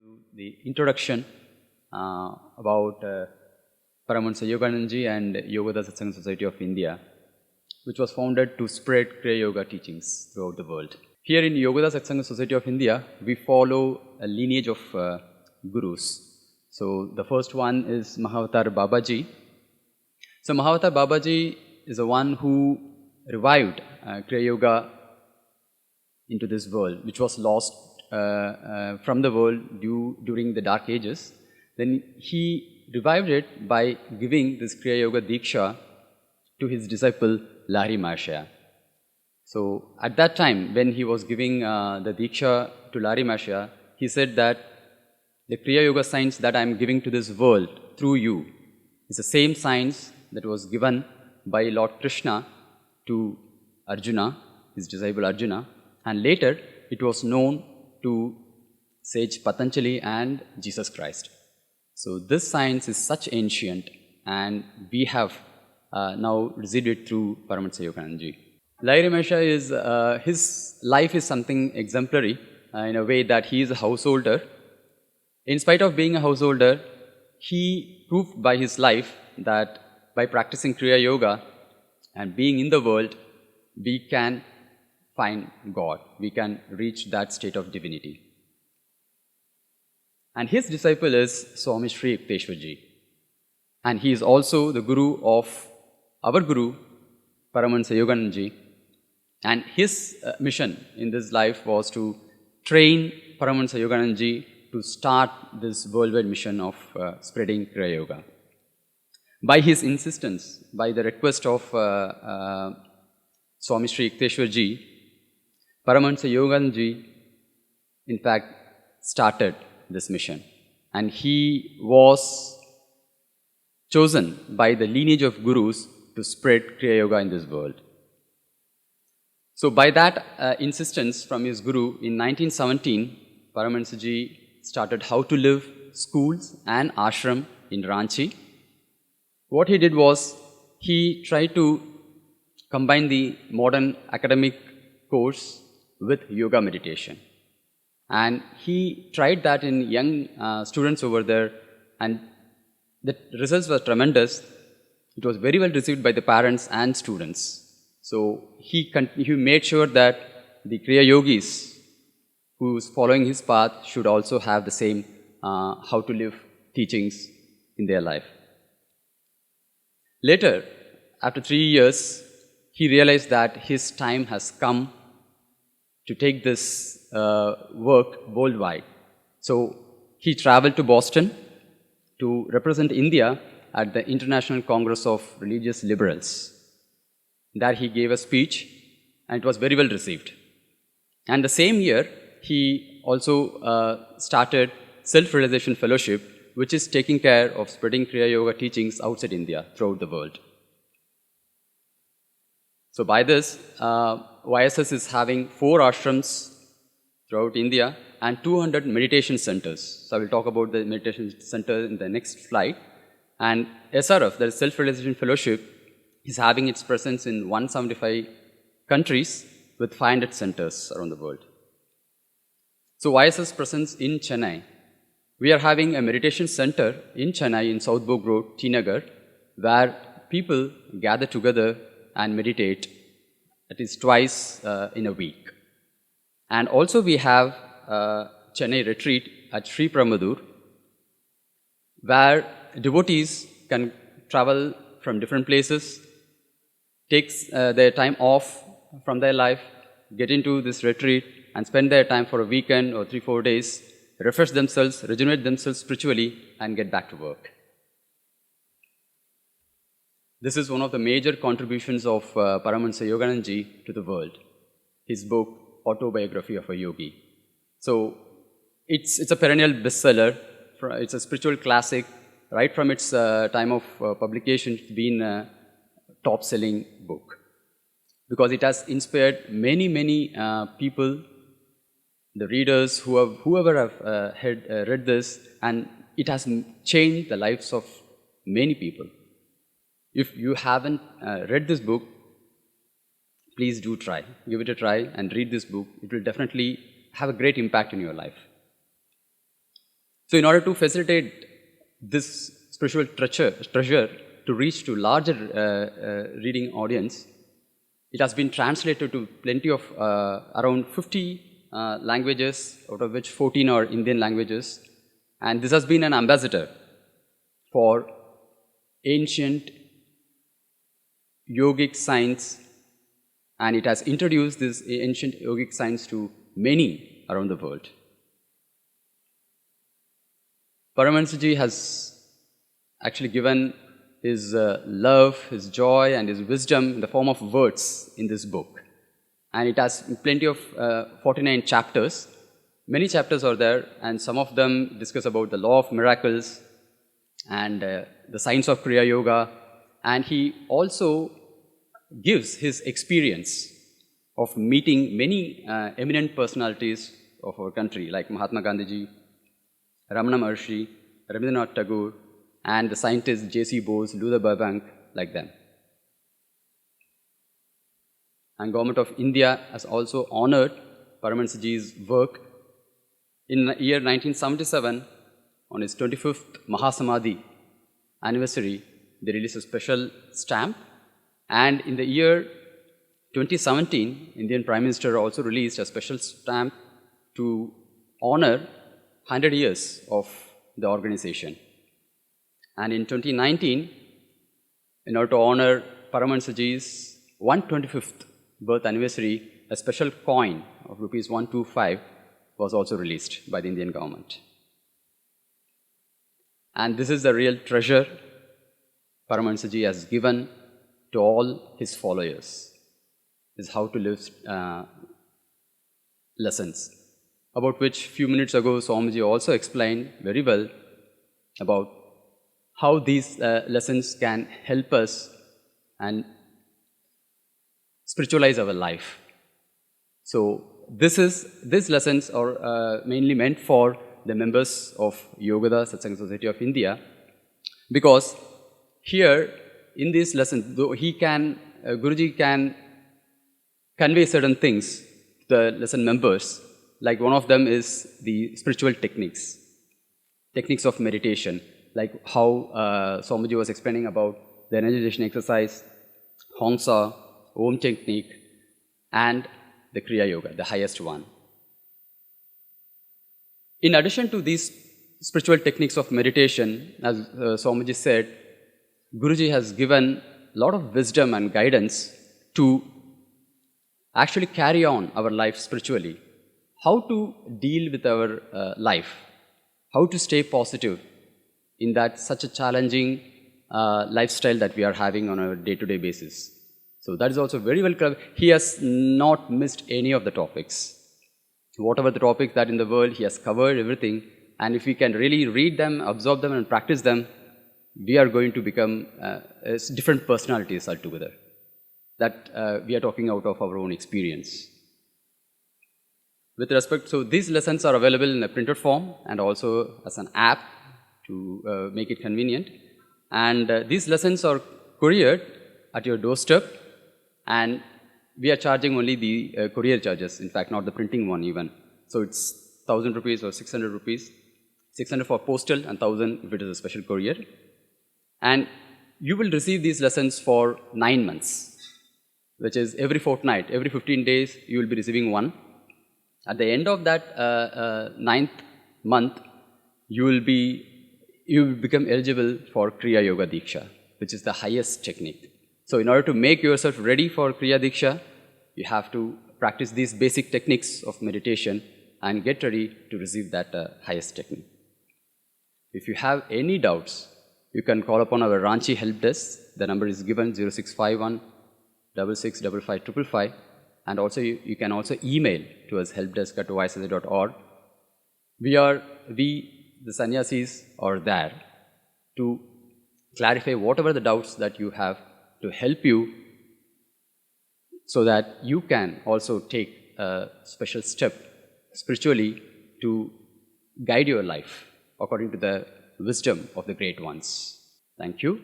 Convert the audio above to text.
The introduction about Paramahansa Yogananda and Yogoda Satsanga Society of India, which was founded to spread Kriya Yoga teachings throughout the world. Here in Yogoda Satsanga Society of India, we follow a lineage of gurus. So the first one is Mahavatar Babaji. So Mahavatar Babaji is the one who revived Kriya Yoga into this world, which was lost from the world during the Dark Ages. Then he revived it by giving this Kriya Yoga Diksha to his disciple Lahiri Mahashaya. So at that time, when he was giving the Diksha to Lahiri Mahashaya, he said that the Kriya Yoga science that I am giving to this world through you is the same science that was given by Lord Krishna to Arjuna, his disciple Arjuna, and later it was known to sage Patanjali and Jesus Christ. So this science is such ancient, and we have now received it through Paramahansa Yogananda. Lahiri Mahashaya is, his life is something exemplary in a way that he is a householder. In spite of being a householder, he proved by his life that by practicing Kriya Yoga and being in the world, we can find God. We can reach that state of divinity. And his disciple is Swami Sri Yukteswarji. And he is also the guru of our guru, Paramahansa Yogananda. And his mission in this life was to train Paramahansa Yogananda to start this worldwide mission of spreading Kriya Yoga. By his insistence, by the request of Swami Sri Yukteswarji, Paramahansa Yogananda, in fact, started this mission. And he was chosen by the lineage of gurus to spread Kriya Yoga in this world. So by that insistence from his guru, in 1917, Paramahansaji started How to Live schools and ashram in Ranchi. What he did was, he tried to combine the modern academic course with yoga meditation. And he tried that in young students over there, and the results were tremendous. It was very well received by the parents and students. So he made sure that the Kriya Yogis who is following his path should also have the same how to live teachings in their life. Later, after 3 years, he realized that his time has come to take this work worldwide. So he traveled to Boston to represent India at the International Congress of Religious Liberals. There he gave a speech, and it was very well received. And the same year, he also started Self-Realization Fellowship, which is taking care of spreading Kriya Yoga teachings outside India, throughout the world. So by this, YSS is having 4 ashrams throughout India and 200 meditation centers. So I will talk about the meditation center in the next slide. And SRF, that is Self-Realization Fellowship, is having its presence in 175 countries with 500 centers around the world. So YSS presence in Chennai. We are having a meditation center in Chennai in South Bog Road, T Nagar, where people gather together and meditate at least twice in a week. And also we have a Chennai retreat at Sri Paramahansa, where devotees can travel from different places, take their time off from their life, get into this retreat and spend their time for a weekend or 3-4 days, refresh themselves, regenerate themselves spiritually, and get back to work. This is one of the major contributions of Paramahansa Yogananda to the world, his book, Autobiography of a Yogi. So it's a perennial bestseller. It's a spiritual classic. Right from its time of publication, it's been a top-selling book, because it has inspired many people, the readers, whoever have read this, and it has changed the lives of many people. If you haven't read this book, please do try. Give it a try and read this book. It will definitely have a great impact in your life. So in order to facilitate this spiritual treasure to reach to larger reading audience, it has been translated to plenty of around 50 languages, out of which 14 are Indian languages. And this has been an ambassador for ancient yogic science, and it has introduced this ancient yogic science to many around the world. Paramahansa Ji has actually given his love, his joy, and his wisdom in the form of words in this book. And it has plenty of 49 chapters. Many chapters are there, and some of them discuss about the law of miracles and the science of Kriya Yoga. And he also gives his experience of meeting many eminent personalities of our country, like Mahatma Gandhi, Ramana Maharshi, Rabindranath Tagore, and the scientists J.C. Bose, Luther Burbank, like them. And Government of India has also honored Paramahansa Ji's work. In the year 1977, on his 25th Mahasamadhi anniversary, they released a special stamp. And in the year 2017, Indian Prime Minister also released a special stamp to honor 100 years of the organization. And in 2019, in order to honor Paramahansa Ji's 125th birth anniversary, a special coin of rupees 125 was also released by the Indian government. And this is the real treasure Paramahansa Ji has given to all his followers, is how to live lessons, about which few minutes ago Swamiji also explained very well about how these lessons can help us and spiritualize our life. So these lessons are mainly meant for the members of Yogoda Satsanga Society of India, because here in these lessons, though Guruji can convey certain things to the lesson members, like one of them is the spiritual techniques of meditation, like how Swamiji was explaining about the energization exercise, Hongsa, Om technique, and the Kriya Yoga, the highest one. In addition to these spiritual techniques of meditation, as Swamiji said, Guruji has given a lot of wisdom and guidance to actually carry on our life spiritually. How to deal with our life, how to stay positive in that such a challenging lifestyle that we are having on a day-to-day basis. So that is also very well covered. He has not missed any of the topics. Whatever the topics that in the world, he has covered everything. And if we can really read them, absorb them, and practice them, we are going to become different personalities altogether. That we are talking out of our own experience. With respect, so these lessons are available in a printed form and also as an app to make it convenient. And these lessons are couriered at your doorstep, and we are charging only the courier charges, in fact, not the printing one even. So it's 1,000 rupees or 600 rupees, 600 for postal and 1,000 if it is a special courier. And you will receive these lessons for 9 months, which is every fortnight, every 15 days, you will be receiving one. At the end of that 9th month, you will become eligible for Kriya Yoga Diksha, which is the highest technique. So in order to make yourself ready for Kriya Diksha, you have to practice these basic techniques of meditation and get ready to receive that highest technique. If you have any doubts, you can call upon our Ranchi help desk. The number is given 0651 6655 and also you can also email to us helpdesk@ysc.org. The sannyasis are there to clarify whatever the doubts that you have, to help you so that you can also take a special step spiritually to guide your life according to the wisdom of the great ones. Thank you.